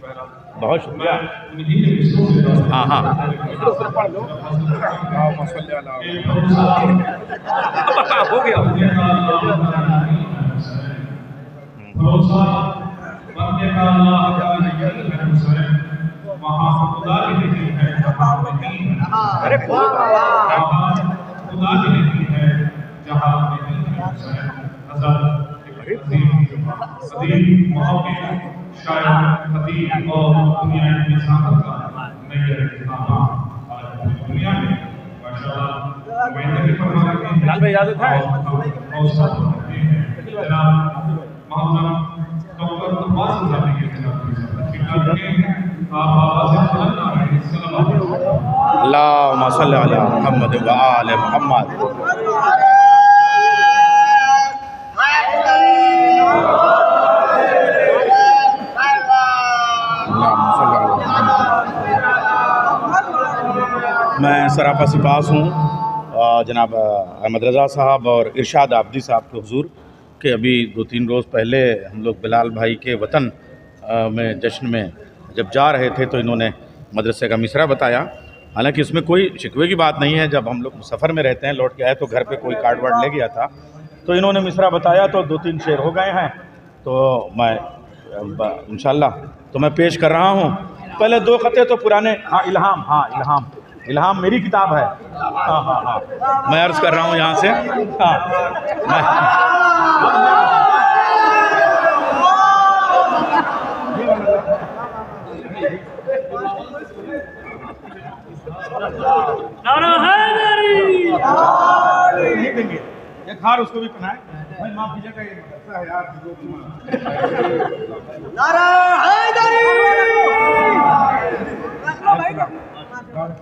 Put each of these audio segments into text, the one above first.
बहुत शुक्रिया। हाँ हाँ हो गया। अरे लाल भाई इजाजत है। अल्लाहुम्मा सल्ली अला मुहम्मद व आले मुहम्मद। मैं सराफा सिपास हूँ जनाब अहमद रज़ा साहब और इरशाद आबदी साहब के हुजूर के अभी 2-3 रोज़ पहले हम लोग बिलाल भाई के वतन में जश्न में जब जा रहे थे तो इन्होंने मदरसे का मिसरा बताया। हालांकि इसमें कोई शिकवे की बात नहीं है, जब हम लोग सफ़र में रहते हैं, लौट के आए तो घर पे कोई कार्ड वार्ड ले गया था तो इन्होंने मिसरा बताया तो 2-3 शेर हो गए हैं तो मैं इंशाअल्लाह तो मैं पेश कर रहा हूँ। पहले 2 ख़ते तो पुराने। हाँ इल्हाम मेरी किताब है। हाँ मैं अर्ज़ कर रहा हूँ यहाँ से। ये खार उसको भी पहनाए भाई, माफ कीजिएगा ये मदरसा है यार। नारा हैदरी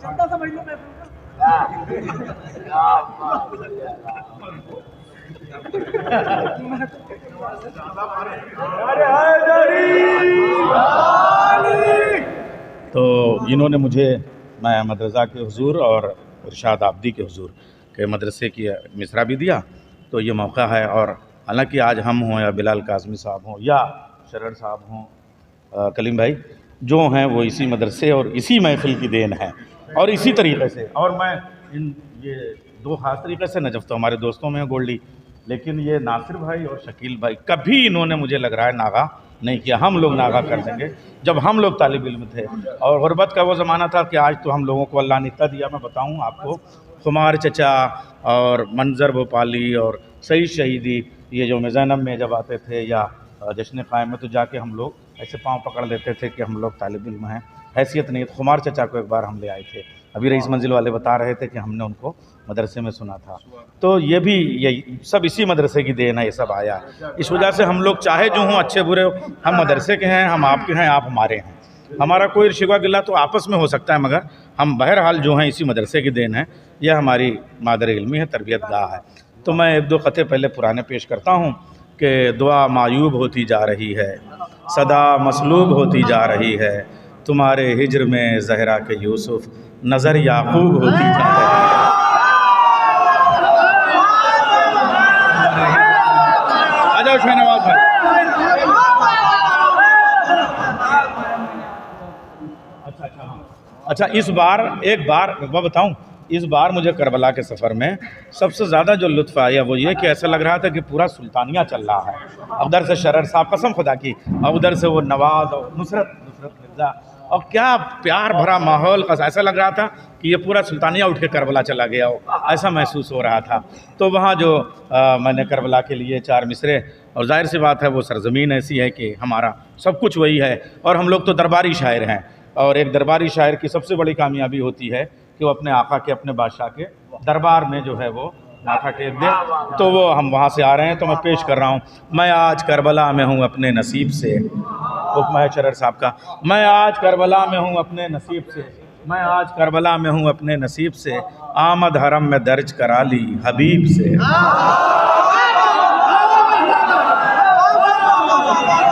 चंदा समझ लो। मैं तो इन्होंने मुझे मैं अहमद रज़ा के हुजूर और इरशाद आबदी के हुजूर के मदरसे की मिसरा भी दिया। तो ये मौका है, और हालांकि आज हम हों या बिलाल काज़मी साहब हों या शरर साहब हों, कलीम भाई जो हैं वो इसी मदरसे और इसी महफिल की देन है। और इसी तरीके से, और मैं ये 2 ख़ास तरीके से नजफ़ तो हमारे दोस्तों में है गोल्डी, लेकिन ये नासिर भाई और शकील भाई कभी इन्होंने मुझे लग रहा है नागा नहीं किया। हम लोग नागा कर देंगे। जब हम लोग तालिब इल्म थे और गुरबत का वो ज़माना था कि आज तो हम लोगों को अल्लाह ने इतना दिया। मैं बताऊँ आपको, खुमार चचा और मंजर भोपाली और सईद शहीदी, ये जो ज़ैनब में जब आते थे या जश्न क़ायम में तो जाके हम लोग ऐसे पाँव पकड़ लेते थे कि हम लोग तालिब इल्म हैं। हैसियत नहीं। खुमार चचा को एक बार हम ले आए थे, अभी रईस मंजिल वाले बता रहे थे कि हमने उनको मदरसे में सुना था। तो ये भी यही सब इसी मदरसे की देन है, ये सब आया। इस वजह से हम लोग चाहे जो हों, अच्छे बुरे हो, हम मदरसे के हैं, हम आपके हैं, आप हमारे हैं। हमारा कोई शिकवा गिला तो आपस में हो सकता है, मगर हम बहरहाल जो हैं इसी मदरसे की देन है। यह हमारी मादर इल्मी है, तरबियत गाह है। तो मैं 1-2 ख़ते पहले पुराने पेश करता हूँ कि दुआ मायूब होती जा रही है, सदा मसलूब होती जा रही है, तुम्हारे हिज्र में ज़हरा के यूसुफ नज़र याकूब होती जा रही है। आ जाओ शाहनवाज भाई। अच्छा इस बार एक बार मैं बताऊं, इस बार मुझे करबला के सफ़र में सबसे ज़्यादा जो लुत्फ़ आया वो ये कि ऐसा लग रहा था कि पूरा सुल्तानिया चल रहा है। उधर से शरर साहब, कसम खुदा की, और उधर से वो नवाज़ और नुसरत मिर्ज़ा, और क्या प्यार भरा माहौल। ऐसा लग रहा था कि ये पूरा सुल्तानिया उठ के करबला चला गया हो, ऐसा महसूस हो रहा था। तो वहाँ जो मैंने करबला के लिए 4 मिसरे, और जाहिर सी बात है वो सरज़मीन ऐसी है कि हमारा सब कुछ वही है, और हम लोग तो दरबारी शायर हैं। और एक दरबारी शायर की सबसे बड़ी कामयाबी होती है कि वो अपने आका के, अपने बादशाह के दरबार में जो है वो माथा टेक दे। तो वो हम वहाँ से आ रहे हैं, तो मैं पेश कर रहा हूँ। मैं आज करबला में हूँ अपने नसीब से, हुक्म है शरर साहब का। मैं आज करबला में हूँ अपने नसीब से, मैं आज करबला में हूँ अपने नसीब से, आमद हरम में दर्ज करा ली हबीब से।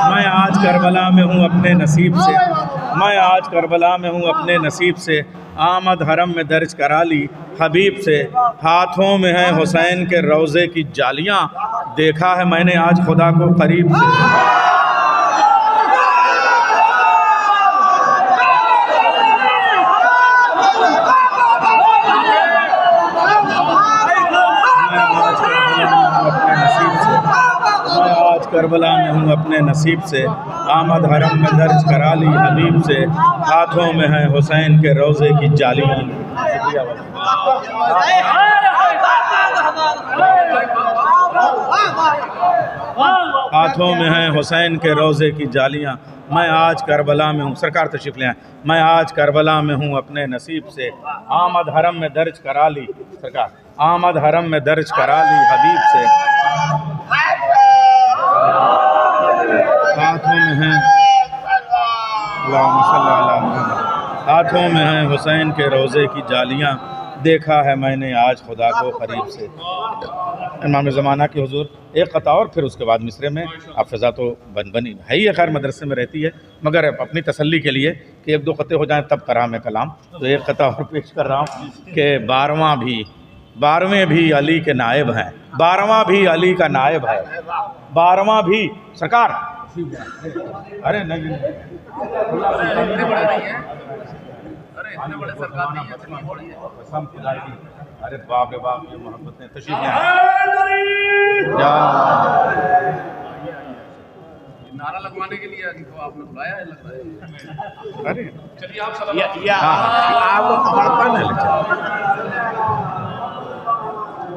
मैं आज करबला में हूँ अपने नसीब से, मैं आज करबला में हूँ अपने नसीब से, आमद हरम में दर्ज करा ली हबीब से। हाथों में है हुसैन के रोज़े की जालियाँ, देखा है मैंने आज खुदा को करीब से। करबला में हूँ अपने नसीब से, आमद हरम में दर्ज करा ली हबीब से, हाथों में है हुसैन के रोज़े की जालियाँ। हाथों में हैं हुसैन के रोज़े की जालियाँ, मैं आज करबला में हूँ। सरकार तशरीफ़ ले आए। मैं आज करबला में हूँ अपने नसीब से, आमद हरम में दर्ज करा ली, सरकार आमद हरम में दर्ज करा ली हबीब से, हाथों में हैं हाथों में हैं हुसैन के रोज़े की जालियाँ, देखा है मैंने आज खुदा को करीब से। इमाम ज़माना के हुजूर एक क़ता और फिर उसके बाद मिसरे में अब फ़िज़ा तो बनी है ही है, खैर मदरसे में रहती है, मगर अपनी तसल्ली के लिए कि एक दो क़ते हो जाएं तब करा मैं कलाम, तो एक क़ता और पेश कर रहा हूँ कि 12वें भी अली के नायब हैं, 12वां भी अली का नायब है, 12वां भी सरकार। अरे नहीं अरे बाप रे बाप, ये मोहब्बत ने तशरीफ नारा लगवाने के लिए तो आपने बुलाया है लगता है। अरे चलिए आप सब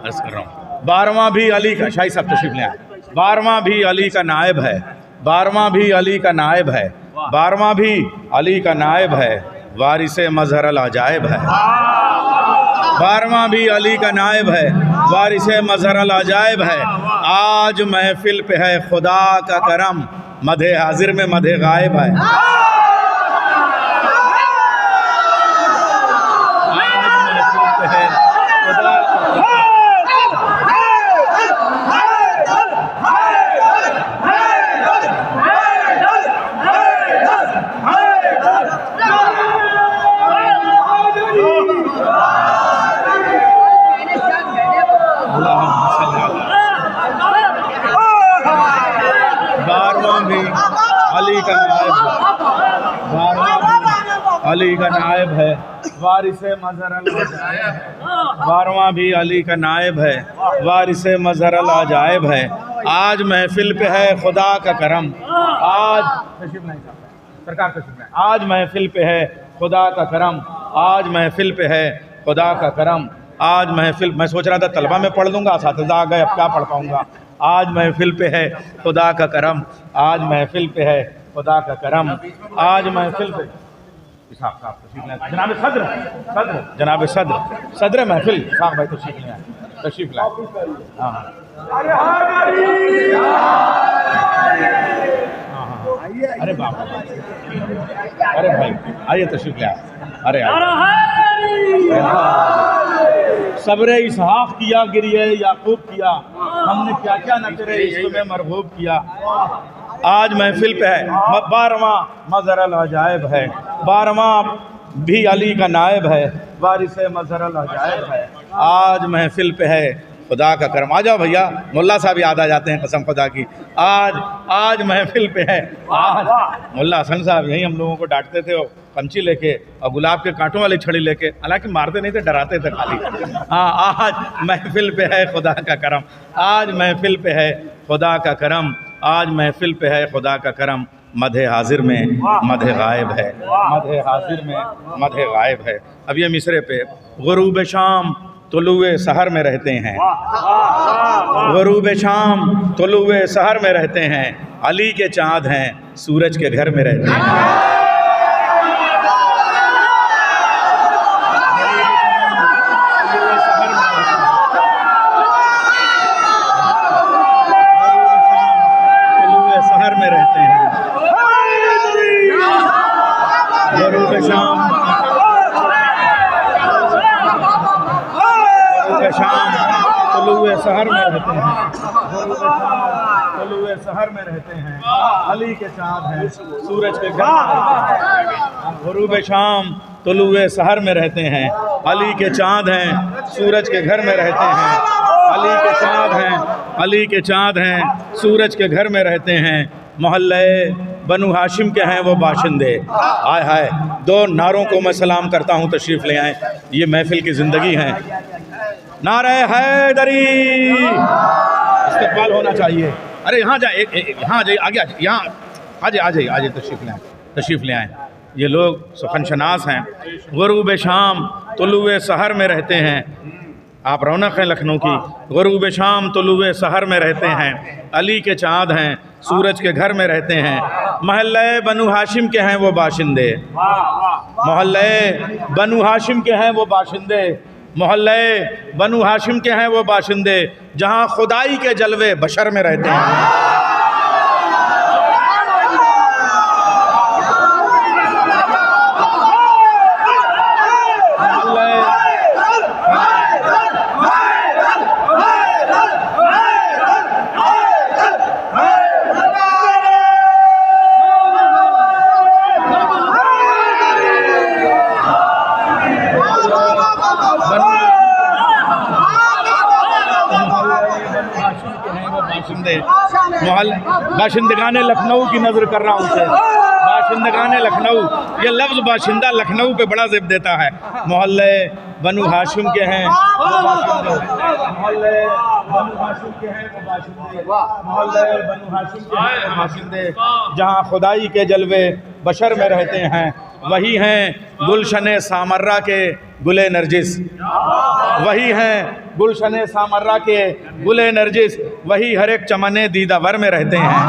अर्ज़ कर रहा हूँ, 12वां भी अली का, शाही साहब तशरीफ ले आए, 12वां भी अली का नायब है, 12वां भी अली का नायब है, 12वां भी अली का नायब है, वारिसे मज़हर अल अजायब है, 12वां भी अली का नायब है, वारिसे मज़हर अल अजायब है। आज महफिल पे है खुदा का करम, मदे हाजिर में मदे गायब है। आज महफिल पे है खुदा अली का नायब है, वारिसे मज़हर अल अजायब है, 12वां भी अली का नायब है, वारिसे मज़हर अल अजायब है। आज महफिल पे है खुदा का करम, आज तशरीफ नहीं सरकार तशरीफ नहीं, आज महफिल पे है खुदा का करम, आज महफिल पे है खुदा का करम, आज महफिल। मैं सोच रहा था तलबा में पढ़ लूँगा, असातिज़ा आ गए, अब क्या पढ़ पाऊँगा। आज महफिल पे है खुदा का करम, आज महफिल पे है खुदा का करम, आज महफिल पे जनाब सदर महफिल साहब भाई तशरीफ लाए। हाँ अरे बाप, अरे भाई आइए तशरीफ ले आए। अरे सब्र इसहाक़ किया, गिरिए याकूब किया, हमने क्या क्या न करे इश्क़ में मरगूब किया। आज महफिल पे है 12वां मज़हर अल अजायब है, 12वां भी अली का नायब है, वारिसे मज़हर अल अजायब है। आज महफिल पे है खुदा का करम। आ जाओ भैया, मुल्ला साहब याद आ जाते हैं कसम खुदा की। आज महफिल पे है, आज मुल्ला हसन साहब यही हम लोगों को डांटते थे, कंची लेके और गुलाब के कांटों वाली छड़ी लेके, हालांकि मारते नहीं थे, डराते थे खाली। हाँ, आज महफिल पे है खुदा का करम, आज महफिल पे है खुदा का करम, आज महफिल पे है खुदा का करम, मदे हाजिर में मदे गायब है, मदे हाजिर में मदे गायब है। अब ये मिसरे पे गुरूब शाम तुलुए सहर में रहते हैं, गुरूब शाम तुलुए सहर में रहते हैं, अली के चाँद हैं सूरज के घर में रहते हैं। सहर में रहते हैं, गुरूब शाम तुलुए सहर में रहते हैं, तुलुए सहर में रहते हैं, अली के चाँद हैं सूरज के घर में। गुरूब शाम तुलुए सहर में रहते हैं, अली के चाँद हैं सूरज के घर में रहते हैं, अली के चाँद हैं, अली के चाँद हैं सूरज के घर में रहते हैं। मोहल्ले बनु हाशिम के हैं वो बाशिंदे। हाय हाय, दो नारों को मैं सलाम करता हूँ, तशरीफ़ ले आएँ, ये महफिल की ज़िंदगी है। नारे हैदरी इस्तक़बाल होना चाहिए। अरे यहाँ जाए, यहाँ आ जाइए, आगे आ जाइए, यहाँ आ जाइए, आ जाइए, तशरीफ़ ले आएँ। ये लोग सुखन शनास हैं, गुरूब शाम तुलुए सहर में रहते हैं। आप रौनक हैं लखनऊ की। गुरूब शाम तुलुए सहर में रहते हैं, अली के चाँद हैं, सूरज के घर में रहते हैं। महल्ले बनु हाशिम के हैं वो बाशिंदे, मोहल्ले बनु हाशिम के हैं वो बाशिंदे, मोहल्ले बनु हाशिम के हैं वो बाशिंदे, जहाँ खुदाई के जलवे बशर में रहते हैं। बाशिंदगान लखनऊ की नज़र कर रहा हूँ उसे, बाशिंदगान लखनऊ, ये लफ्ज़ बाशिंदा लखनऊ पे बड़ा ज़ेब देता है। मोहल्ले बनु हाशिम के हैं वो बाशिंदे, मोहल्ले बनु हाशिम के हैं वो बाशिंदे, मोहल्ले बनु हाशिम के हैं वो बाशिंदे, जहाँ खुदाई के जलवे बशर में रहते हैं। वही हैं गुलशन सामर्रा के गुले नरजिस, वही हैं गुलशन सामर्रा के गुले नरजिस, वही हर एक चमने दीदावर में रहते हैं,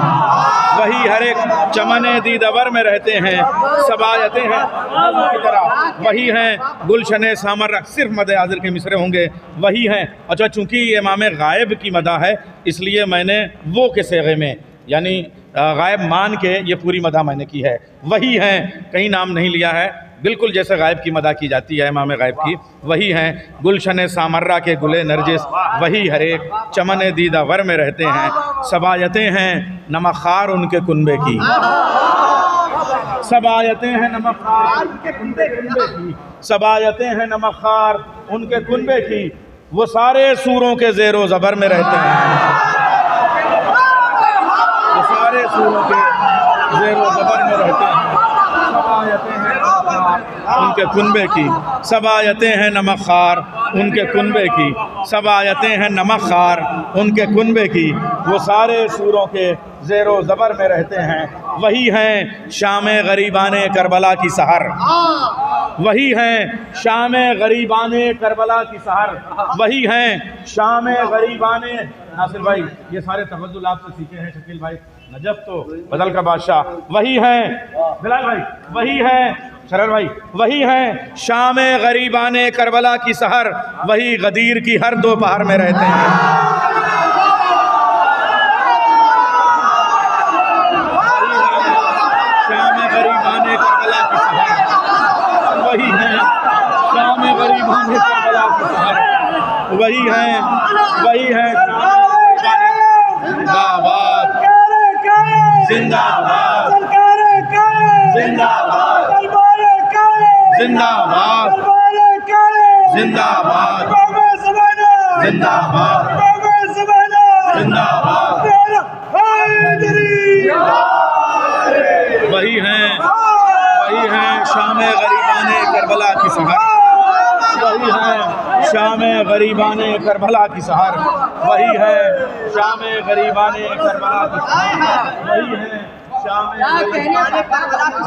वही हर एक चमने दीदावर में रहते हैं। सबायतें हैं की तरह, वही हैं गुलशन सामर्रा, सिर्फ मद हाज़िर के मिसरे होंगे, वही हैं। अच्छा, चूँकि ये इमाम गायब की मदा है इसलिए मैंने वो के सेगे में यानी गायब मान के ये पूरी मदा मैंने की है। वही हैं, कहीं नाम नहीं लिया है, बिल्कुल जैसे गायब की मदा की जाती है इमाम गायब की। वही हैं गुलशन सामर्रा के गुले नरजिस, वही हर एक चमन दीदावर में रहते हैं। सबायतें हैं नमखार उनके कुनबे की, सबायतें हैं नमखार उनके कुनबे की, सबायतें हैं नमखार उनके कुनबे की, वो सारे सूरों के ज़ेरो ज़बर में रहते हैं, वो सारे सूरों के ज़ेरो ज़बर में रहते हैं। सबायतें हैं उनके कुनबे की, सबायतें हैं नमखार उनके कुनबे की, सबायतें हैं नमखार उनके कुनबे की, वो सारे सूरों के ज़ेरो ज़बर में रहते हैं। वही हैं शाम गरीबाने करबला की सहर, वही हैं शाम गरीबाने करबला की सहर, वही हैं शाम गरीबाने। नासिर भाई ये सारे तफद्दुल आपसे सीखे हैं, शकील भाई नजब तो बदल का बादशाह, वही हैं बिलाल भाई, वही हैं शरर भाई, वही हैं शाम गरीबाने करबला की सहर, वही गदीर की हर दोपहर में रहते हैं। शाम गरीबाने करबला की सहर, वही हैं शाम गरीबाने करबला की सहर, वही हैं, वही हैं जिंदाबाद जिंदाबाद जिंदाबाद जिंदाबाद जिंदाबाद जिंदाबाद जिंदाबाद, वही हैं शाम गरीबाने करबला की सहर, वही हैं शाम गरीबाने करबला की सहर, वही है शाम गरीबाने करबला की सहर, वही है शाम गरीबाने करबला की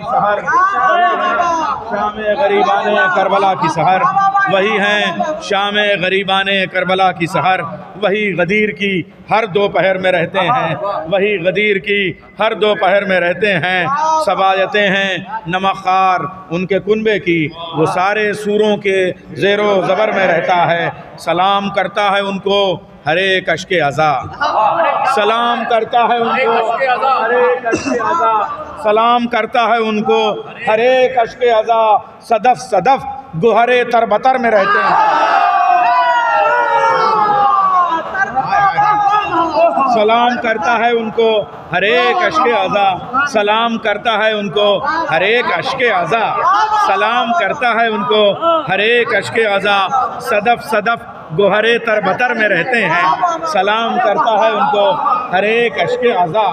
सहर, शाम गरीबाने करबला की सहर, वही हैं शाम गरीबाने करबला की सहर, वही गदीर की हर दोपहर में रहते हैं, वही गदीर की हर दोपहर में रहते हैं। सबायतें हैं नमखार उनके कुनबे की, वो सारे सूरों के ज़ेरो ज़बर में रहता है। सलाम करता है उनको हर एक अश्के अज़ा, सलाम करता है उनको हर एक अश्के अज़ा, सलाम करता है उनको हर एक अश्के अज़ा, सदफ सदफ गुहरे तरबतर में रहते हैं। सलाम करता है उनको हर एक अश्के अज़ा, सलाम करता है उनको हर एक अश्के अज़ा, सलाम करता है उनको हर एक अश्के अज़ा, सदफ सदफ गोहरे तरबतर में रहते हैं। सलाम करता है उनको हर एक अश्के अज़ा,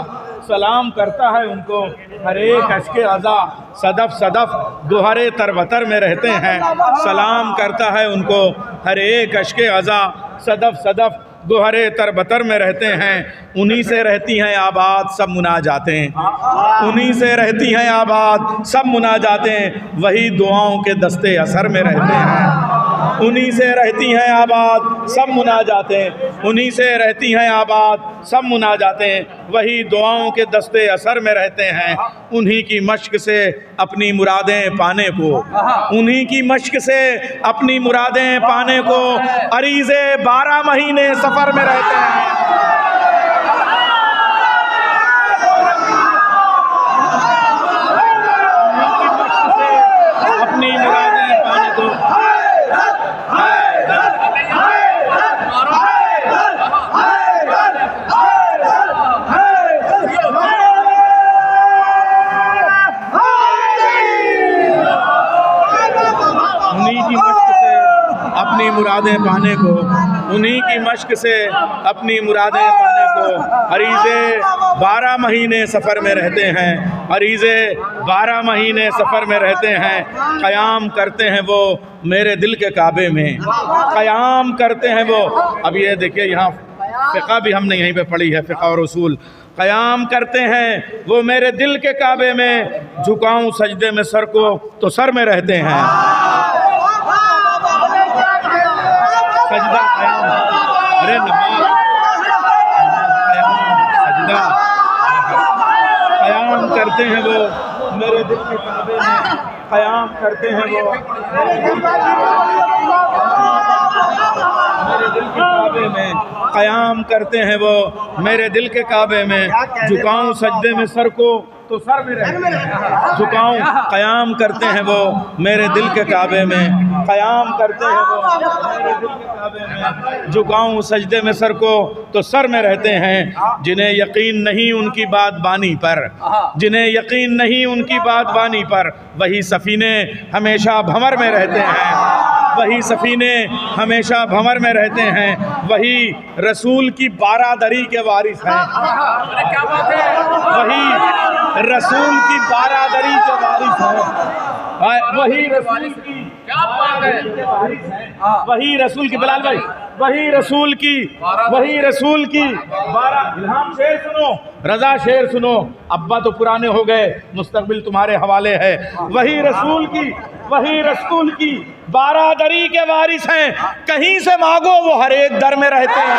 सलाम करता है उनको हर एक अश्के अज़ा सदफ सदफ गुहरे तरबतर में रहते हैं। सलाम करता है उनको हर एक अश्के अज़ा सदफ सदफ गुहरे तरबतर में रहते हैं। उन्हीं से रहती हैं आबाद सब मुनाजातें, उन्हीं से रहती हैं आबाद सब मुनाजातें, वही दुआओं के दस्ते असर में रहते हैं। उन्हीं से रहती हैं आबाद सब मुनाजातें, उन्हीं से रहती हैं आबाद सब मुनाजातें, वही दुआओं के दस्ते असर में रहते हैं। उन्हीं की मश्क से अपनी मुरादें पाने को, उन्हीं की मश्क से अपनी मुरादें पाने को अरीज़े 12 महीने सफ़र में रहते हैं। अपनी मुरादें पाने को अपनी मुरादें पाने को, उन्हीं की मश्क से अपनी मुरादें पाने को अरीज़े 12 महीने सफ़र में रहते हैं। अरीज़े 12 महीने सफ़र में रहते हैं। क़याम करते हैं वो मेरे दिल के काबे में, क़याम करते हैं वो। अब ये देखिए यहाँ फ़िक़्ह भी हमने यहीं पे पढ़ी है, फ़िक़्ह और उसूल। क़याम करते हैं वो मेरे दिल के काबे में, झुकाऊं सजदे में सर को तो सर में रहते हैं। सजदा क़याम, अरे नमाज सजदा क़याम करते हैं वो मेरे दिल के काबे में, क़याम करते हैं वो मेरे दिल के काबे में, क़याम करते हैं वो मेरे दिल के काबे में, झुकाऊं सजदे में सर को तो सर में रहते हैं। झुकाऊं क़याम करते हैं वो मेरे दिल के काबे में, क़याम करते हैं वो मेरे दिल के काबे में, झुकाऊं सजदे में सर को तो सर में रहते हैं। जिन्हें यकीन नहीं उनकी बात बानी पर, जिन्हें यकीन नहीं उनकी बात बानी पर, वही सफ़ीने हमेशा भंवर में रहते हैं। वही सफ़ीने हमेशा भंवर में रहते हैं। वही रसूल की बारादरी के वारिस हैं। वही रसूल की बारादरी के वारिस हैं। वही रसूल की वही रसूल की बिलाल भाई, वही रसूल की इल्हाम शेर सुनो, रज़ा शेर सुनो। अब्बा तो पुराने हो गए, मुस्तकबिल तुम्हारे हवाले है। वही रसूल की बारादरी के वारिस हैं। कहीं से मांगो वो हर एक दर में रहते हैं।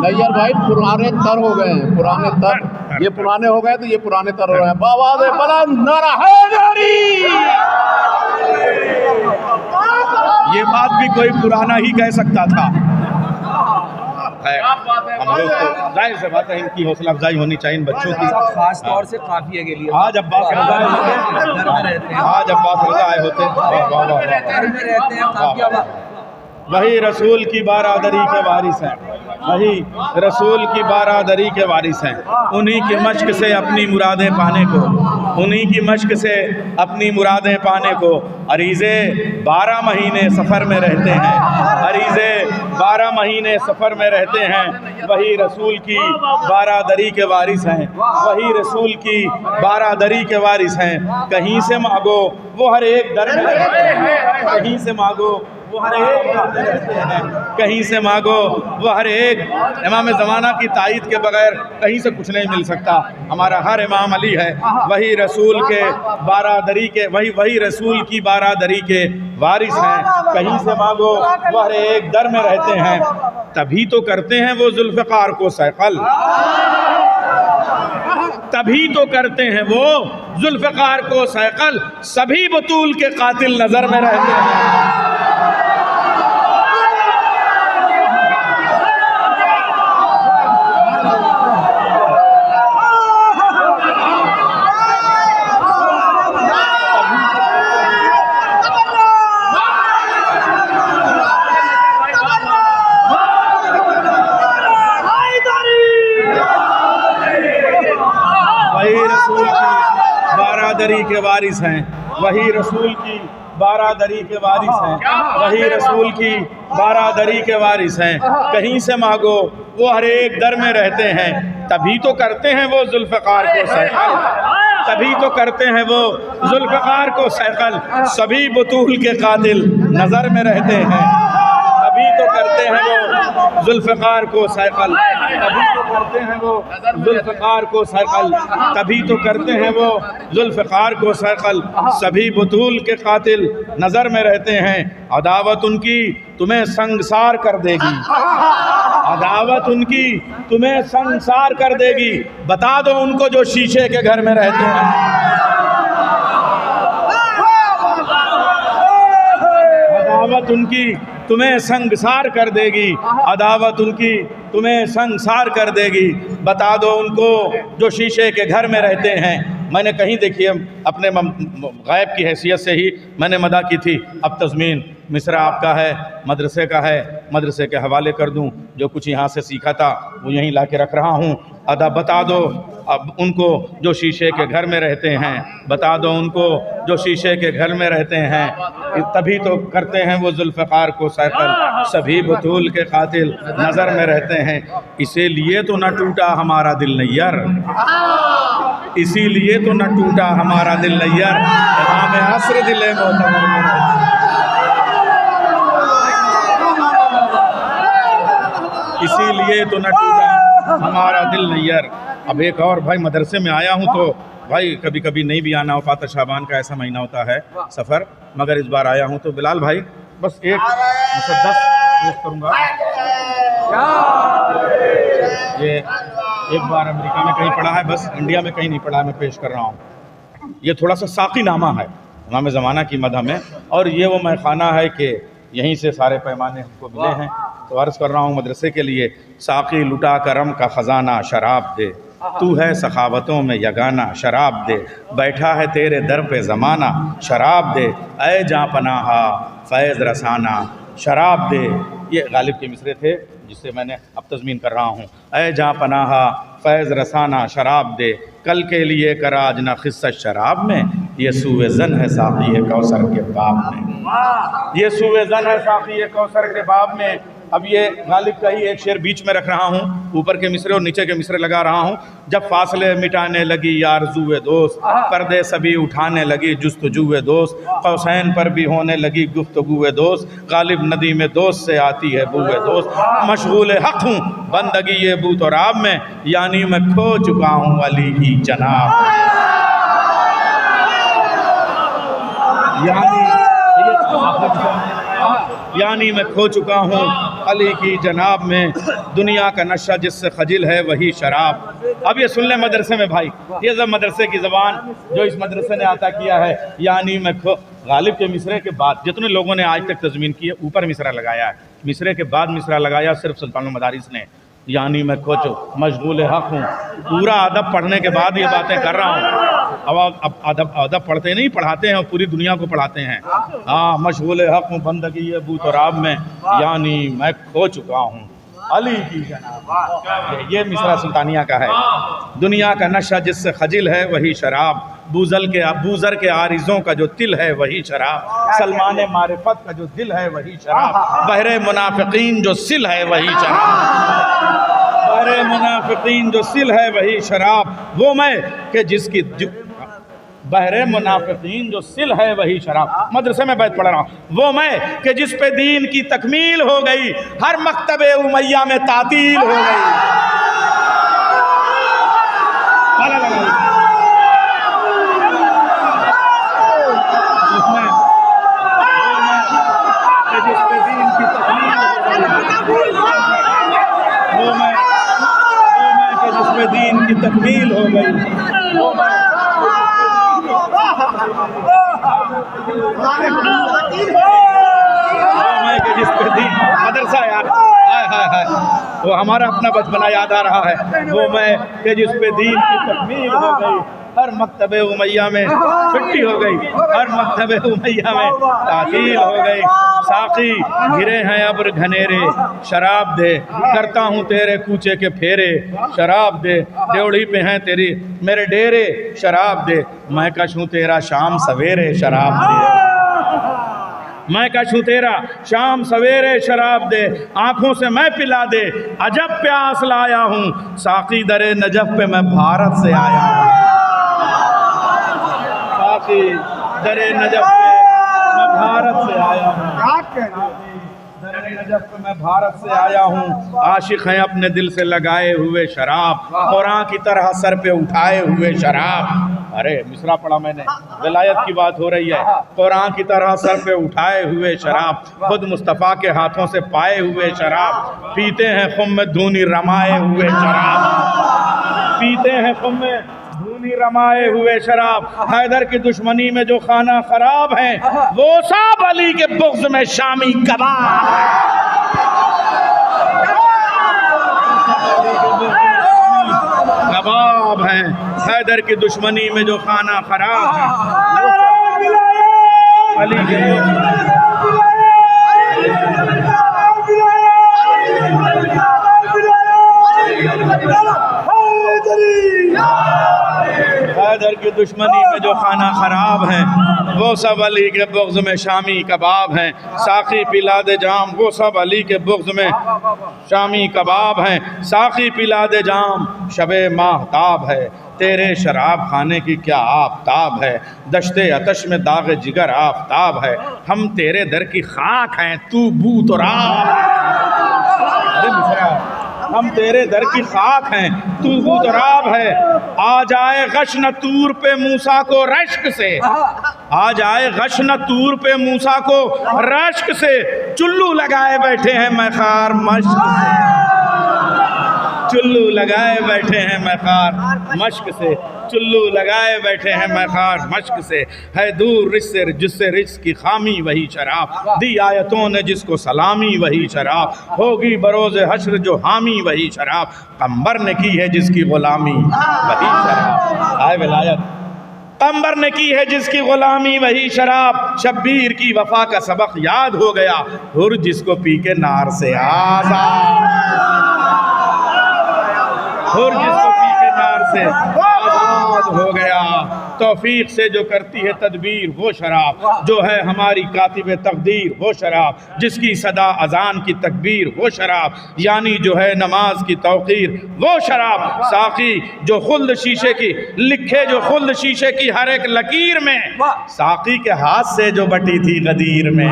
नैयर भाई पुराने तर हो गए हैं, पुराने तर, ये पुराने हो गए तो ये पुराने तर हो रहे हैं। बाबा दे बुलंद नारा हैदरी। ये बात भी कोई पुराना ही कह सकता था। हम लोग तो जाहिर से बात है, इनकी हौसला अफजाई होनी चाहिए इन बच्चों की। खास तौर से काफिया के लिए आज अब्बास रज़ा आए होते, आज अब्बास रज़ा आए होते। वही रसूल की बारादरी के वारिस हैं, वही रसूल की बारादरी के वारिस हैं। उन्हीं की मश्क से अपनी मुरादें पाने को, उन्हीं की मश्क से अपनी मुरादें पाने को अरीज़े 12 महीने सफ़र में रहते हैं। अरीज़े 12 महीने सफ़र में रहते हैं। वही रसूल की बारादरी के वारिस हैं, वही रसूल की बारादरी के वारिस हैं। कहीं से मांगो वो हर एक दर में रहते हैं। कहीं से मांगो वो हर एक दर में रहते हैं। कहीं से मांगो वो हर एक। इमाम ज़माना की तायीद के बगैर कहीं से कुछ नहीं मिल सकता। हमारा हर इमाम अली है, वही रसूल के बारादरी के, वही रसूल की बारादरी के वारिस हैं। कहीं से मांगो वो हर एक दर में रहते हैं। तभी तो करते हैं वो जुल्फ़िकार को सैक़ल, तभी तो करते हैं वो जुल्फ़िकार को सैक़ल। सभी बतूल के कातिल नज़र में रहते हैं। बारादरी के वारिस हैं, वही रसूल की बारादरी के वारिस हैं, वही रसूल की बारादरी के वारिस हैं। कहीं से मांगो वो हर एक दर में रहते हैं, तभी तो करते हैं वो जुल्फ़कार को सैक़ल, तभी तो करते हैं वो जुल्फ़कार को सैक़ल। सभी बतूल के कातिल नज़र में रहते हैं, तभी तो करते हैं वो जुल्फ़कार को सैक़ल, तभी तो करते हैं वो जुल्फ़कार को सैक़ल, तभी तो करते हैं वो जुल्फ़कार को सैक़ल। सभी बतूल के कातिल नज़र में रहते हैं, अदावत उनकी तुम्हें संगसार कर देगी, अदावत उनकी तुम्हें संगसार कर देगी। बता दो उनको जो शीशे के घर में रहते हैं, अदावत उनकी तुम्हें संगसार कर देगी, अदावत उनकी तुम्हें संगसार कर देगी। बता दो उनको जो शीशे के घर में रहते हैं। मैंने कहीं देखिए अपने गायब की हैसियत से ही मैंने मदा की थी, अब तज़मीन मिसरा आपका है, मदरसे का है, मदरसे के हवाले कर दूं। जो कुछ यहाँ से सीखा था वो यहीं ला के रख रहा हूँ। अदा बता दो अब उनको जो शीशे के घर में रहते हैं, बता दो उनको जो शीशे के घर में रहते हैं, तभी तो करते हैं वो जुल्फ़कार को सैक़ल। सभी बतूल के कातिल नज़र में रहते हैं, इसीलिए तो न टूटा हमारा दिल नैयर, इसीलिए तो न टूटा हमारा दिल नैयर। इमाम असर दिले मोतबर में, इसीलिए तो न टूटा हमारा दिल नैयर। अब एक और भाई, मदरसे में आया हूँ तो भाई कभी कभी नहीं भी आना हो पाता, शाबान का ऐसा महीना होता है सफ़र, मगर इस बार आया हूँ तो बिलाल भाई बस एक मुसद्दस पेश करूँगा। ये एक बार अमेरिका में कहीं पढ़ा है, बस इंडिया में कहीं नहीं पढ़ा है, मैं पेश कर रहा हूँ। ये थोड़ा सा साक़ी नामा है इमाम ज़माना की मदह में, और ये वो मैखाना है कि यहीं से सारे पैमाने हमको मिले हैं। तो अर्ज़ कर रहा हूँ मदरसे के लिए, साक़ी लुटा करम का ख़जाना शराब दे, तू है सखावतों में यगाना शराब दे, बैठा है तेरे दर पे ज़माना शराब दे, ऐ जाँ पनाहा फैज़ रसाना शराब दे। ये गालिब के मिसरे थे जिससे मैंने अब तज़मीन कर रहा हूँ। ऐ जाँ पनाहा फैज़ रसाना शराब दे, कल के लिए कराज न खिस्सत शराब में, ये सूए ज़न है साक़ी कौसर के बाब में, ये सूए ज़न है साक़ी कौसर के बाब में। अब ये गालिब का ही एक शेर बीच में रख रहा हूँ, ऊपर के मिसरे और नीचे के मिसरे लगा रहा हूँ। जब फासले मिटाने लगी यारज़ुए दोस्त, पर्दे सभी उठाने लगी जुस्तजुए दोस्त, कौसैन पर भी होने लगी गुफ्तगुए दोस्त, गालिब नदी में दोस्त से आती है बुए दोस्त, मशगूल हक़ हूँ बंदगी ये बूत और आब में, यानी मैं खो चुका हूँ अली की जनाब, यानी मैं खो चुका हूँ अली की जनाब में, दुनिया का नशा जिससे खजिल है वही शराब। अब ये सुन ले मदरसे में भाई, ये सब मदरसे की ज़बान जो इस मदरसे ने अता किया है, यानी मैं खो। गालिब के मिसरे के बाद जितने लोगों ने आज तक तज़मीन की है, ऊपर मिसरा लगाया है, मिसरे के बाद मिसरा लगाया सिर्फ सुल्तानुल मदारिस ने, यानी मैं खोचो मशगूल हक़ हूँ। पूरा अदब पढ़ने के बाद ये बातें कर रहा हूँ। अब अदब पढ़ते नहीं, पढ़ाते हैं और पूरी दुनिया को पढ़ाते हैं। हाँ, मशगूल हक़ हूँ बंदगी ये बूत और आब में, यानी मैं खो चुका हूँ अली की जनाब। ये मिसरा सुल्तानिया का है। दुनिया का नशा जिससे खजिल है वही शराब, बूज़र के आरिज़ों का जो तिल है वही शराब, सलमान मारिफत का जो दिल है वही शराब, बहरे मुनाफिकीन जो सिल है वही शराब, बहरे मुनाफिकीन जो सिल है वही शराब। वो मैं कि जिसकी बहरे मुनाफिकीन जो सिल है वही शराब। मदरसे में बैठ पढ़ रहा हूँ। वो मैं कि जिस पे दीन की तकमील हो गई, हर मकतबे उमैया में तातील हो गई। दीन की तकमील हो गई, वो मैं कि जिस पे दीन मदरसा यार हाय हाय हाय, वो हमारा अपना बचपना याद आ रहा है। वो मैं कि जिस पे दीन की तकमील हो गई, हर मकतबे उमैया में छुट्टी हो गई, हर मकतबे उमैया में तातील हो गई। साकी गिरे हैं अब्र घनेरे, शराब दे, करता हूँ तेरे कूचे के फेरे, शराब दे, ड्योढ़ी पे हैं तेरी मेरे डेरे, शराब दे, मैं कशूँ तेरा शाम सवेरे, शराब दे, मैं कशूँ तेरा शाम सवेरे, शराब दे, आंखों से मैं पिला दे, अजब प्यास लाया हूँ, साकी दरे नजफ पे मैं भारत से आया हूँ, साकी दरे नजफ पे मैं भारत से आया हूँ, दरे नजफ पे मैं भारत से आया हूँ, आशिक हैं अपने दिल से लगाए हुए शराब, कुरान की तरह सर पे उठाए हुए शराब, अरे मिसरा पढ़ा मैंने, विलायत की बात हो रही है, कुरान की तरह सर पे उठाए हुए शराब, खुद मुस्तफ़ा के हाथों से पाए हुए शराब, पीते हैं खुम में धूनी रमाए हुए शराब, पीते हैं खुम में धूनी रमाए हुए शराब, हैदर की दुश्मनी में जो खाना खराब है वो साब अली के बुग़्ज़ में शामी कबाब कबाब हैं, हैदर की दुश्मनी में जो खाना खराब है अली के हैदर की दुश्मनी में जो खाना खराब है वो सब अली के बुग़्ज़ में शामी कबाब हैं, साकी पिला दे जाम, वो सब अली के बुग़्ज़ में शामी कबाब हैं, साकी पिला दे जाम, शबे माहताब है, तेरे शराब खाने की क्या आफताब है, दश्ते अतश में दाग जिगर आफताब है, हम तेरे दर की खाक हैं तू बू तो राब, हम तेरे दर की खाक हैं तू बुदराब है, आ जाए गशन तूर पे मूसा को रश्क से, आ जाए गशन तूर पे मूसा को रश्क से, चुल्लू लगाए बैठे हैं मैखार मश्क से, चुल्लू लगाए बैठे हैं मैखार मश्क से, चुल्लू लगाए बैठे हैं मैखार मश्क से, है दूर रिस से जिससे रिस की खामी वही शराब, दी आयतों ने जिसको सलामी वही शराब, होगी बरोज़ हश्र जो हामी वही शराब, कंबर ने की है जिसकी गुलामी वही शराब, आए विलायत कंबर ने की है जिसकी गुलामी वही शराब, शब्बीर की वफा का सबक याद हो गया, हुर जिसको पी के नार से आज़ाद, हुर जिसको पी के नार से आज़ाद हो गया, तौफीक से जो करती है तदबीर वो शराब, जो है हमारी कातिब तकदीर वो शराब, जिसकी सदा अजान की तकबीर वो शराब, यानी जो है नमाज की तौक़ीर वो शराब, साकी जो खुल्द शीशे की लिखे, जो खुल्द शीशे की हर एक लकीर में, साकी के हाथ से जो बटी थी गदीर में,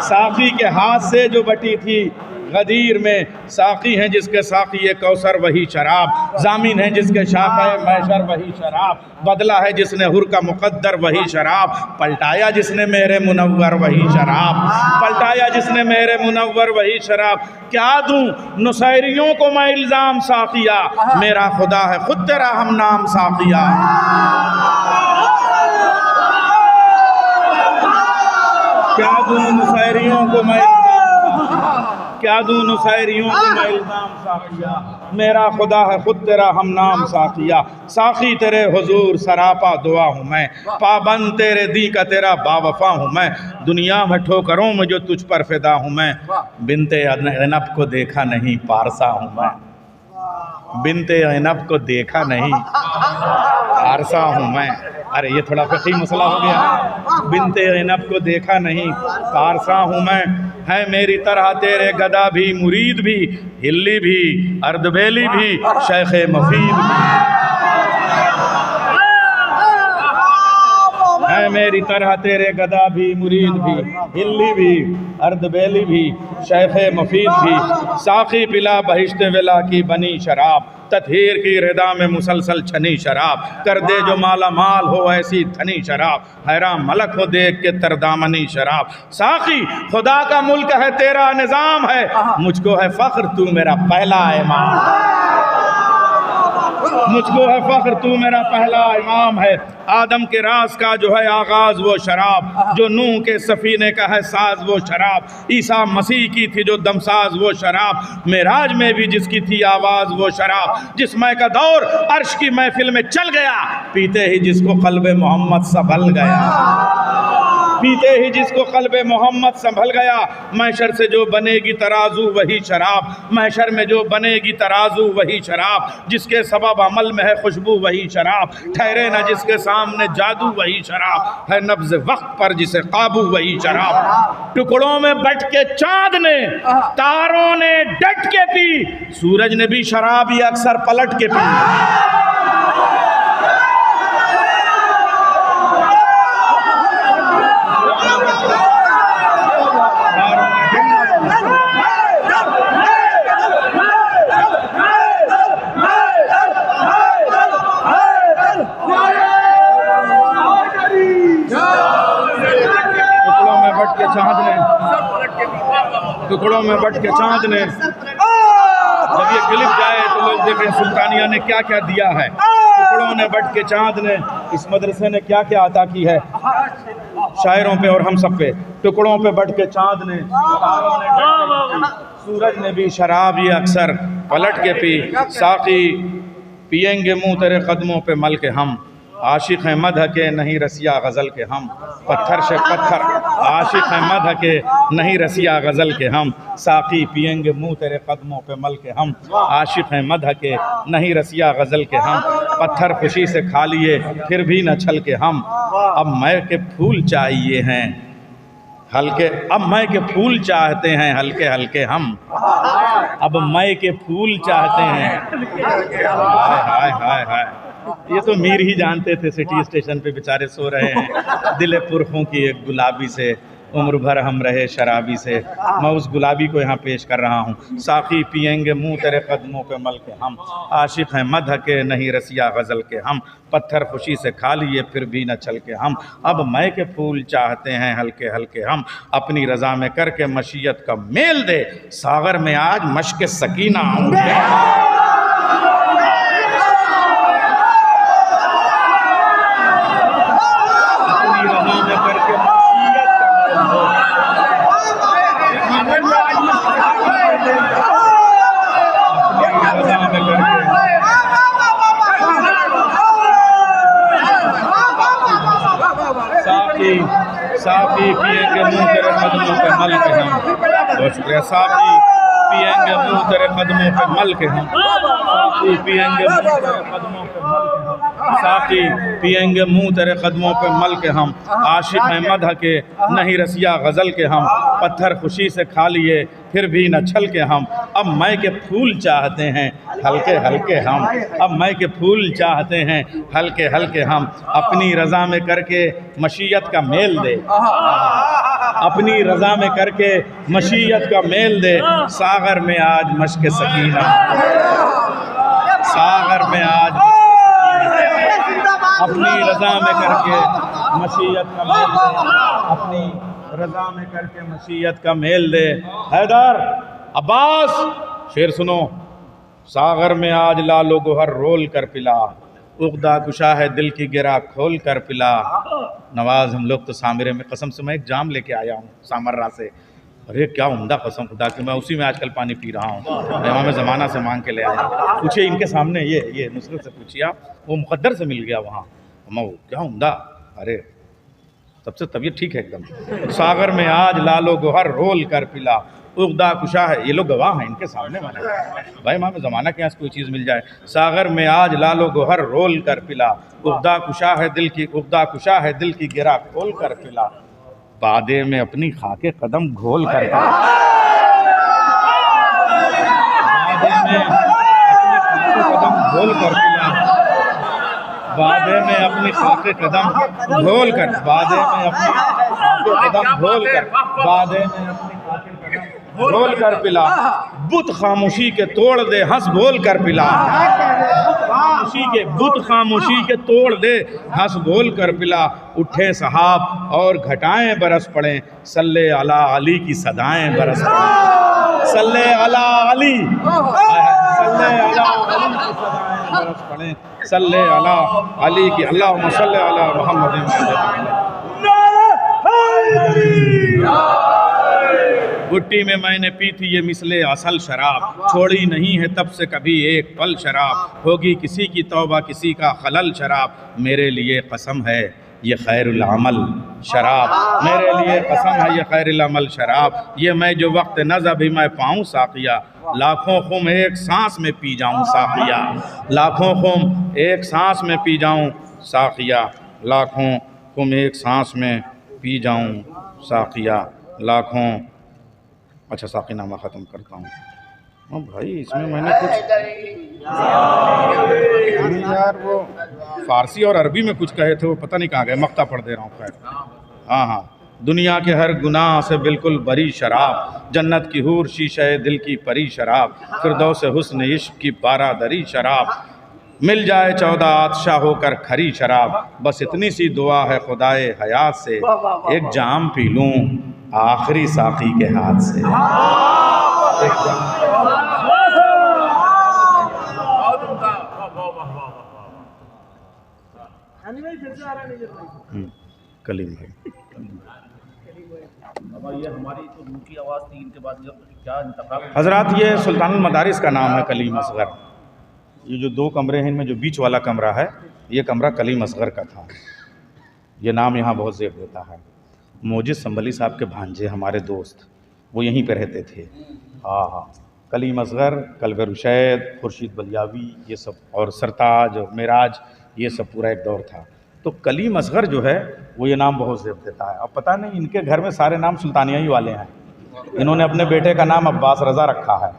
साकी के हाथ से जो बटी थी गदीर में, साकी हैं जिसके साकी कौसर वही शराब, जामिन हैं जिसके शाफ़े मैशर वही शराब, बदला है जिसने हुर का मुक़द्दर वही शराब, पलटाया जिसने मेरे मुनव्वर वही शराब, पलटाया जिसने मेरे मुनव्वर वही शराब, क्या दूं नुसैरियों को मैं इल्ज़ाम साकिया, मेरा खुदा है खुद तेरा हम नाम साकिया, क्या दूं नुसैरियों को मैं, क्या दूं नुसैरियों को मैं इल्ज़ाम साकिया, मेरा खुदा है खुद तेरा हम नाम साकिया, साकी तेरे हुजूर सरापा दुआ हूँ मैं, पाबंद तेरे दी का तेरा बावफा हूँ मैं, दुनिया में ठोकरों में जो तुझ पर फिदा हूँ मैं, बिनते अनब को देखा नहीं पारसा हूँ मैं, बिनते अनब को देखा नहीं पारसा हूँ मैं, अरे ये थोड़ा फ़िक़ही मसला हो गया, बिनते अनब को देखा नहीं पारसा हूँ मैं, है मेरी तरह तेरे गदा भी मुरीद भी, हिल्ली भी अर्दबेली भी शेख मफीद भी, है मेरी तरह तेरे गदा भी मुरीद भी, हिल्ली भी अर्दबेली भी शेख मफीद भी, साकी पिला बहिश्त विला की बनी शराब, तत्हीर की रिदा में मुसलसल छनी शराब, कर दे जो माला माल हो ऐसी धनी शराब, हैरान मलक हो देख के तरदामनी शराब, साकी खुदा का मुल्क है तेरा निज़ाम है, मुझको है फ़ख्र तू मेरा पहला इमाम, मुझको है फ़ख्र तू मेरा पहला इमाम है, आदम के राज का जो है आगाज़ वो शराब, जो नूह के सफ़ीने का है साज वो शराब, ईसा मसीह की थी जो दमसाज वो शराब, मेराज में भी जिसकी थी आवाज़ वो शराब, जिसमें का दौर अर्श की महफिल में चल गया, पीते ही जिसको क़ल्ब मोहम्मद संभल गया, पीते ही जिसको क़ल्ब मोहम्मद संभल गया, महशर से जो बनेगी तराजू वही शराब, महशर में जो बनेगी तराजू वही शराब, जिसके सबब अमल में है खुशबू वही शराब, ठहरे न जिसके सामने जादू वही शराब, है नब्ज़ वक्त पर जिसे काबू वही शराब। टुकड़ों में बट के चाँद ने तारों ने डट के पी, सूरज ने भी शराब ये अक्सर पलट के पी। टुकड़ों में बट के चाँद ने, जब ये क्लिप जाए तो लोग देखें सुल्तानिया ने क्या क्या दिया है। टुकड़ों ने बट के चाँद ने, इस मदरसे ने क्या क्या अता की है शायरों पे और हम सब पे। टुकड़ों पे बट के चाँद ने, सूरज ने भी शराब ये अक्सर पलट के पी। साकी पिएंगे मुँह तेरे कदमों पे मल के हम, आशिक हैं मदह के नहीं रसिया गज़ल के हम। पत्थर से पत्थर आशिक हैं मदह के नहीं रसिया गज़ल के हम, साकी पिएंगे मुँह तेरे कदमों पे मल के हम, आशिक हैं मदह के नहीं रसिया गज़ल के हम। पत्थर खुशी से खा लिए फिर भी न छल के हम, अब मैं के फूल चाहिए हैं हल्के, अब मैं के फूल चाहते हैं हल्के हल्के हम, अब मैं के फूल चाहते हैं। हाय हाय हाय हाय, ये तो मीर ही जानते थे। सिटी स्टेशन पे बेचारे सो रहे हैं, दिल पुरखों की एक गुलाबी से, उम्र भर हम रहे शराबी से। मैं उस गुलाबी को यहाँ पेश कर रहा हूँ। साकी पिएंगे मुँह तेरे कदमों पे मल के हम, आशिक हैं मदह के नहीं रसिया गज़ल के हम। पत्थर खुशी से खा लिए फिर भी न छल के हम, अब मैं के फूल चाहते हैं हल्के हल्के हम। अपनी रज़ा में करके मशीयत का मेल दे, सागर में आज मश्क सकीना आऊँगे। साकी पिएंगे मुँह तेरे कदमों पे मल के हम, बहुत शुक्रिया। साकी पिएंगे मुँह तेरे कदमों पे मल के हम, साकी पिएंगे मुँह तेरे कदमों पे मल के हम, साकी पिएंगे मुँह तेरे कदमों पे मल के हम। आशिक हैं मदह के नहीं रसिया गज़ल के हम, पत्थर खुशी से खा लिए फिर भी न छल के हम। अब मैं के फूल चाहते हैं हल्के हल्के हम, अब मैं के फूल चाहते हैं हल्के हल्के हम। अपनी रज़ा में करके मशीयत का मेल दे, अपनी रज़ा में करके मशीयत का मेल दे, सागर में आज मश्क सकीना, सागर में आज अपनी रज़ा में करके मशीयत का मेल दे, अपनी रज़ा में करके मशीयत का मेल दे। हैदर अब्बास शेर सुनो। सागर में आज लालो गोहर रोल कर पिला, उक़दा कुशा है दिल की गिरा खोल कर पिला। नवाज़ हम लोग तो सामरे में, कसम से मैं एक जाम लेके आया हूँ सामर्रा से, अरे क्या उम्दा कसम खुदा कि मैं उसी में आजकल पानी पी रहा हूँ। इमाम ज़माना से मांग के ले आया। पूछिए इनके सामने, ये नुसरत से पूछिए आप, वो मुक़द्दर से मिल गया वहाँ, क्या उम्दा, अरे सबसे तबीयत ठीक है एकदम। सागर में आज लालो गोहर रोल कर पिला, उक़दा कुशा है, ये लोग गवाह हैं इनके सामने वाले भाई। इमाम ज़माना के यहाँ कोई चीज़ मिल जाए। सागर में आज लालो गोहर रोल कर पिला, उक़दा कुशा है दिल की, उक़दा कुशा है दिल की गिरा खोल कर पिला। बादे में अपनी खाके कदम घोल कर पिला, बादे में अपनी खाके कदम घोल कर पिला, बादे में अपनी खाके कदम घोल कर, बादे में अपनी खाके कदम घोल कर, बादे में अपनी खाके कदम घोल कर पिला। बुत खामोशी के तोड़ दे हंस बोल कर पिला, बुत खामोशी के तोड़ दे हंस बोल कर पिला। उठे सहाब और घटाएं बरस पड़े, सल्ले अला अली की सदाएं बरस पड़े, सल्ले अला अली, सल्ले अला अली की सदाएं बरस पड़े, सल्ले अला अली की, अल्लाहुम्मा सल्ले अला मुहम्मद। गुट्टी में मैंने पी थी ये मिसले असल शराब, छोड़ी नहीं है तब से कभी एक पल शराब, होगी किसी की तौबा किसी का खलल शराब। मेरे लिए कसम है ये खैरुल अमल शराब, मेरे लिए कसम है ये खैरुल अमल शराब। ये मैं जो वक्त नज़ भी मैं पाऊँ साक़िया, लाखों खुम एक सांस में पी जाऊँ साक़िया, लाखों खुम एक सांस में पी जाऊँ साक़िया, लाखों खुम एक सांस में पी जाऊँ साक़िया, लाखों। अच्छा साक़ीनामा ख़त्म करता हूँ। हाँ भाई इसमें मैंने कुछ यार वो फ़ारसी और अरबी में कुछ कहे थे, वो पता नहीं कहाँ गए, मक्ता पढ़ दे रहा हूँ। खैर हाँ हाँ, दुनिया के हर गुनाह से बिल्कुल बरी शराब, जन्नत की हूर शीशे दिल की परी शराब, फिरदौस हुस्न इश्क की बारादरी शराब, मिल जाए 14 आतशा होकर खरी शराब, बस इतनी सी दुआ है खुदाए हयात से, एक जाम पी लूँ आखिरी साक़ी के हाथ से। कलीम भाई ये हमारी तो ऊँची आवाज़ थी, इनके बाद क्या इंतखाब? हज़रात ये सुल्तानुल मदारिस का नाम है कलीम असग़र। ये जो 2 कमरे हैं इनमें जो बीच वाला कमरा है ये कमरा कलीम असग़र का था। ये नाम यहाँ बहुत ज़ेब देता है। मोजिद संभली साहब के भांजे हमारे दोस्त वो यहीं पे रहते थे। हाँ हाँ, कलीम असग़र, कल्ब रुशैद, खुर्शीद बलियावी, ये सब, और सरताज और मेराज, ये सब पूरा एक दौर था। तो कलीम असग़र जो है वो ये नाम बहुत ज़ेब देता है। अब पता नहीं इनके घर में सारे नाम सुल्तानिया ही वाले हैं। इन्होंने अपने बेटे का नाम अब्बास रज़ा रखा है,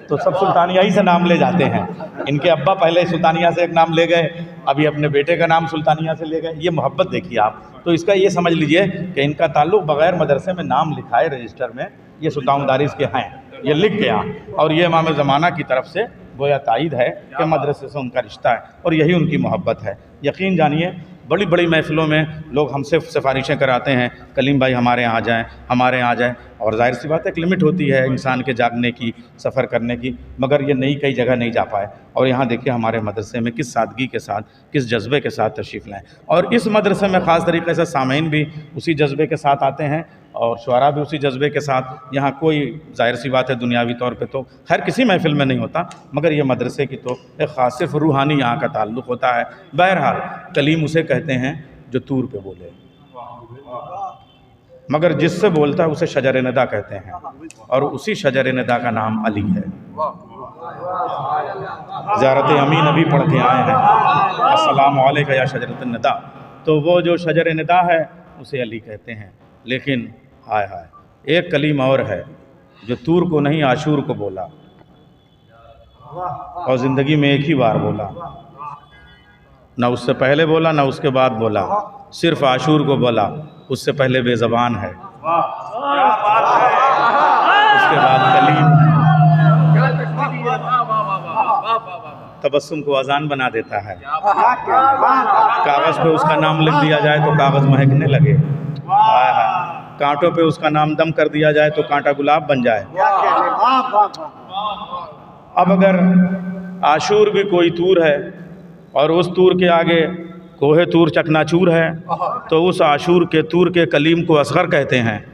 तो सब सुल्तानिया ही से नाम ले जाते हैं। इनके अब्बा पहले सुल्तानिया से एक नाम ले गए, अभी अपने बेटे का नाम सुल्तानिया से ले गए। ये मोहब्बत देखिए आप। तो इसका ये समझ लीजिए कि इनका ताल्लुक़ बग़ैर मदरसे में नाम लिखाए रजिस्टर में ये सुल्तानुल मदारिस के हैं, ये लिख गया, और ये इमाम ज़माना की तरफ से गोया तायीद है कि मदरसे से उनका रिश्ता है और यही उनकी मोहब्बत है। यकीन जानिए बड़ी बड़ी महफ़िलों में लोग हमसे सिफारिशें कराते हैं, कलीम भाई हमारे यहाँ आ जाएँ, हमारे यहाँ आ जाएँ, और ज़ाहिर सी बात है एक लिमिट होती है इंसान के जागने की, सफ़र करने की, मगर ये नई कई जगह नहीं जा पाए। और यहाँ देखिए हमारे मदरसे में किस सादगी के साथ, किस जज्बे के साथ तशरीफ़ लाएँ। और इस मदरसे में ख़ास तरीके से सामीन भी उसी जज्बे के साथ आते हैं और शुअरा भी उसी जज्बे के साथ। यहाँ कोई ज़ाहिर सी बात है दुनियावी तौर पे तो हर किसी महफ़िल में नहीं होता, मगर ये मदरसे की तो एक ख़ास सिर्फ रूहानी यहाँ का ताल्लुक़ होता है। बहरहाल कलीम उसे कहते हैं जो तूर पे बोले, मगर जिससे बोलता है उसे शजर निदा कहते हैं, और उसी शजर निदा का नाम अली है। ज़ियारत अमीन अभी पढ़ के आए हैं, अस्सलामु अलैका या शजरत निदा, तो वो जो शजर निदा है उसे अली कहते हैं। लेकिन हाय हाय, एक कलीम और है जो तूर को नहीं आशूर को बोला, और ज़िंदगी में एक ही बार बोला, ना उससे पहले बोला ना उसके बाद बोला, सिर्फ आशूर को बोला, उससे पहले बेज़बान है, उसके बाद कलीम तबस्सुम को अजान बना देता है। कागज़ पे उसका नाम लिख दिया जाए तो कागज़ महकने लगे, कांटों पे उसका नाम दम कर दिया जाए तो कांटा गुलाब बन जाए। अब अगर आशूर भी कोई तूर है और उस तूर के आगे कोहे तूर चकनाचूर है, तो उस आशूर के तूर के कलीम को असग़र कहते हैं,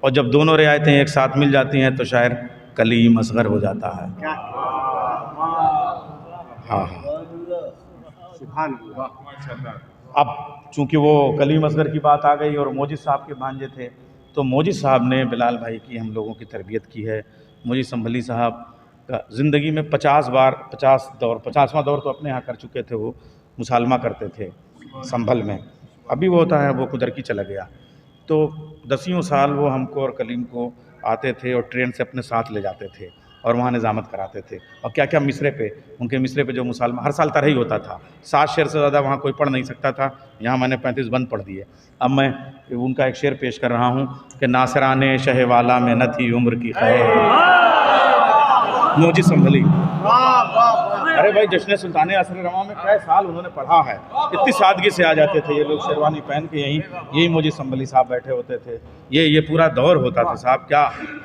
और जब दोनों रियायतें एक साथ मिल जाती हैं तो शायर कलीम असग़र हो जाता है। हाँ हाँ, अब चूँकि वो कलीम असग़र की बात आ गई और मोजिद साहब के भांजे थे, तो मोजिद साहब ने बिलाल भाई की हम लोगों की तरबियत की है। मोजिद संभली साहब का ज़िंदगी में 50वां दौर तो अपने यहाँ कर चुके थे, वो मुसालमा करते थे संभल में, अभी वो होता है वो कुदर की चला गया। तो 10 साल वो हमको और कलीम को आते थे और ट्रेन से अपने साथ ले जाते थे और वहाँ निज़ामत कराते थे। और क्या क्या मिसरे पे, उनके मिसरे पे जो मुसालमा हर साल तरह ही होता था, 7 शेर से ज़्यादा वहाँ कोई पढ़ नहीं सकता था। यहाँ मैंने 35 बंद पढ़ दिए। अब मैं उनका एक शेर पेश कर रहा हूँ कि नासराने शहवाला में न थी उम्र की खैर, मोजिद संभली। अरे भाई जश्न सुल्तान असर रवा में कई साल उन्होंने पढ़ा है, इतनी सादगी से आ जाते थे ये लोग शेरवानी पहन के, यही मोजिद संभली साहब बैठे होते थे। ये पूरा दौर होता था साहब,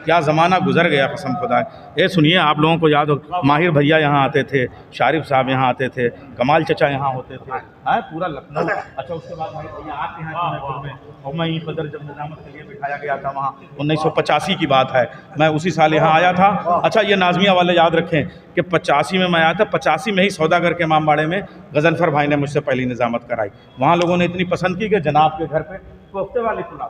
क्या ज़माना गुजर गया कसम खुदा। ये सुनिए, आप लोगों को याद हो माहिर भैया यहाँ आते थे, शारिफ साहब यहाँ आते थे, कमाल चचा यहाँ होते थे, हाँ पूरा लखनऊ। अच्छा उसके बाद माहिर भैया आपके यहाँ में, और मैं यहीं पदर जब निज़ामत के लिए बिठाया गया था वहाँ 1985 की बात है, मैं उसी साल यहाँ आया था। अच्छा ये नाज़मिया वाले याद रखें कि 85 में मैं आया था, 85 में ही सौदागर के इमामबाड़े में गजनफर भाई ने मुझसे पहली निजामत कराई। वहाँ लोगों ने इतनी पसंद की कि जनाब के घर पे कोफ्ते वाली पुलाव,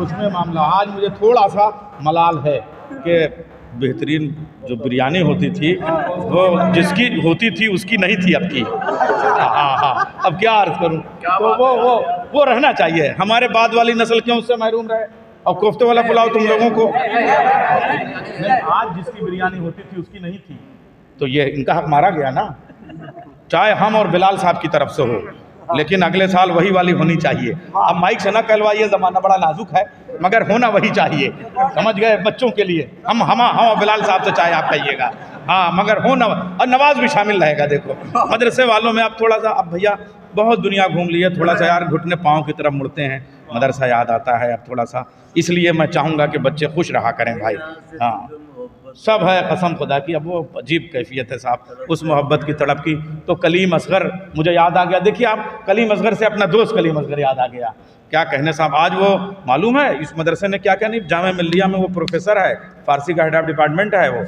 उसमें मामला। आज मुझे थोड़ा सा मलाल है कि बेहतरीन जो बिरयानी होती थी वो जिसकी होती थी उसकी नहीं थी अब की। हाँ, अब क्या अर्ज करूं, तो वो रहना चाहिए। हमारे बाद वाली नस्ल क्यों उससे महरूम रहे। और कोफ्ते वाला पुलाव तुम लोगों को आज जिसकी बिरयानी होती थी उसकी नहीं थी, तो ये इनका हक मारा गया ना। चाहे हम और बिलाल साहब की तरफ से हो, लेकिन अगले साल वही वाली होनी चाहिए। अब माइक से ना कहलवाइए, ज़माना बड़ा नाजुक है, मगर होना वही चाहिए, समझ गए। बच्चों के लिए हम और बिलाल साहब से चाहे आप कहिएगा, हाँ, मगर होना। और नवाज भी शामिल रहेगा। देखो मदरसे वालों में अब थोड़ा सा, अब भैया बहुत दुनिया घूम ली है, थोड़ा सा यार घुटने पाँव की तरफ मुड़ते हैं, मदरसा याद आता है अब थोड़ा सा। इसलिए मैं चाहूँगा कि बच्चे खुश रहा करें भाई। हाँ, सब है कसम खुदा की। अब वो अजीब कैफियत है साहब, उस मोहब्बत की तड़प की। तो कलीम असगर मुझे याद आ गया। देखिए आप, कलीम असगर से अपना दोस्त कलीम असगर याद आ गया। क्या कहने साहब, आज वो मालूम है इस मदरसे ने क्या क्या नहीं, जामा मिल्लिया में वो प्रोफेसर है, फारसी का हेड ऑफ डिपार्टमेंट है, वो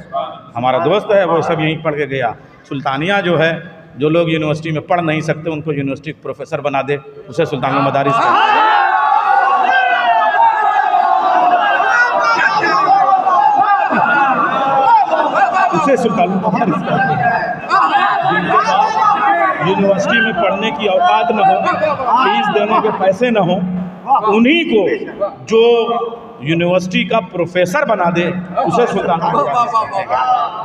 हमारा दोस्त है, वो सब यहीं पढ़ के गया। सुल्तानिया जो है, जो लोग यूनिवर्सिटी में पढ़ नहीं सकते उनको यूनिवर्सिटी प्रोफेसर बना दे, उसे सुल्तान मदारिस उसे सुल्तान यूनिवर्सिटी में पढ़ने की औकात न हो, फीस देने के पैसे न हो, उन्हीं को जो यूनिवर्सिटी का प्रोफेसर बना दे उसे सुल्तान।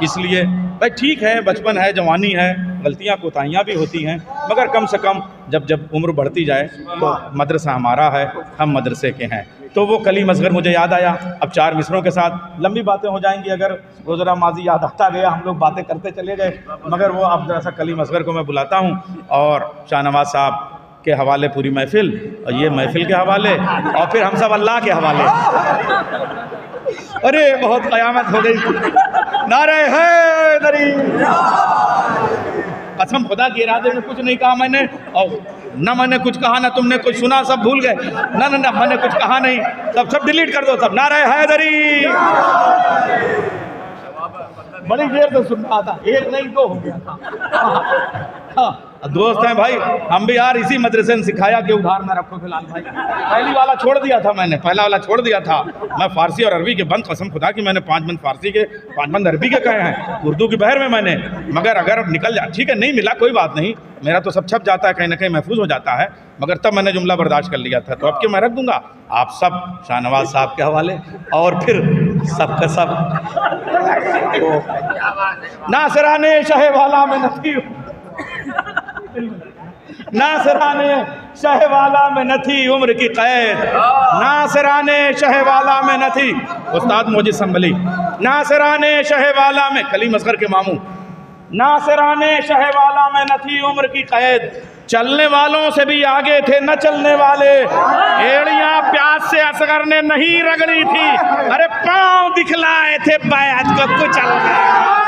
इसलिए भाई ठीक है, बचपन है, जवानी है, गलतियां कोताहियां भी होती हैं, मगर कम से कम जब उम्र बढ़ती जाए तो मदरसा हमारा है, हम मदरसे के हैं। तो वो कलीम असगर मुझे याद आया। अब 4 मिसरों के साथ लंबी बातें हो जाएंगी, अगर गुज़रा माजी याद आता गया, हम लोग बातें करते चले गए, मगर वो अब जरा सा कलीम असगर को मैं बुलाता हूँ और शाहनवाज साहब के हवाले पूरी महफिल, और ये महफिल के हवाले, और फिर हम सब अल्लाह के हवाले। अरे बहुत क़यामत हो गई। नारे हैदरी, कसम खुदा के इरादे में कुछ नहीं कहा मैंने, और ना मैंने कुछ कहा ना तुमने कुछ सुना, सब भूल गए। ना मैंने कुछ कहा नहीं, सब डिलीट कर दो, सब नारे हैदरी। बड़ी देर से सुन रहा था, 1 नहीं 2 हो गया था। हाँ, दोस्त हैं भाई, हम भी यार इसी मदरसे ने सिखाया कि उधार ना रखो फिलहाल भाई। पहली वाला छोड़ दिया था मैंने, पहला वाला छोड़ दिया था। मैं फारसी और अरबी के बंद, कसम खुदा की मैंने 5 बंद फारसी के 5 बंद अरबी के कहे हैं, उर्दू की बहर में मैंने। मगर अगर निकल जाए ठीक है, नहीं मिला कोई बात नहीं, मेरा तो सब छप जाता है, कहीं ना कहीं महफूज हो जाता है, मगर तब मैंने जुमला बर्दाश्त कर लिया था। तो अब क्यों मैं रख दूंगा। आप सब शाहनवाज साहब के हवाले, और फिर सब का सब नासराने शहवाला में नथी, नासराने शहवाला में न थी उम्र की कैद, नासराने शहवाला में न थी, उस्ताद मोजिद संभली, नासराने शहवाला में, कलीम असगर के मामू, नासराने शहवाला में न थी उम्र की कैद, चलने वालों से भी आगे थे न चलने वाले, एड़ियां प्यास से असगर ने नहीं रगड़ी थी, अरे पांव दिखलाए थे बैत को कुचल गए।